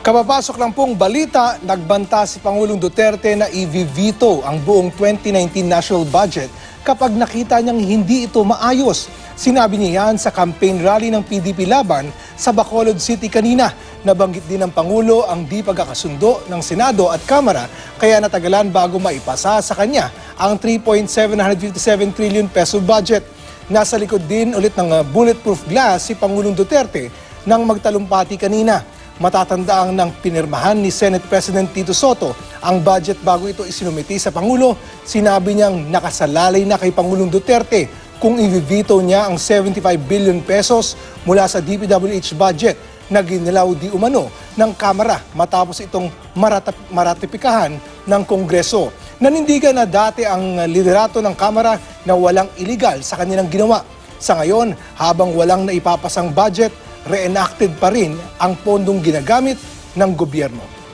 Kapapasok lang pong balita, nagbanta si Pangulong Duterte na i-veto ang buong 2019 national budget kapag nakita niyang hindi ito maayos. Sinabi niya yan sa campaign rally ng PDP Laban sa Bacolod City kanina. Nabanggit din ng Pangulo ang di pagkakasundo ng Senado at Kamara kaya natagalan bago maipasa sa kanya ang 3.757 trillion peso budget. Nasa likod din ulit ng bulletproof glass si Pangulong Duterte nang magtalumpati kanina. Matatandaang nang pinirmahan ni Senate President Tito Soto ang budget bago ito isinumiti sa Pangulo, sinabi niyang nakasalalay na kay Pangulong Duterte kung i-veto niya ang 75 billion pesos mula sa DPWH budget na ginalaw di umano ng Kamara matapos itong maratipikahan ng Kongreso. Nanindigan na dati ang liderato ng Kamara na walang illegal sa kanilang ginawa. Sa ngayon, habang walang naipapasang budget, reenacted pa rin ang pondong ginagamit ng gobyerno.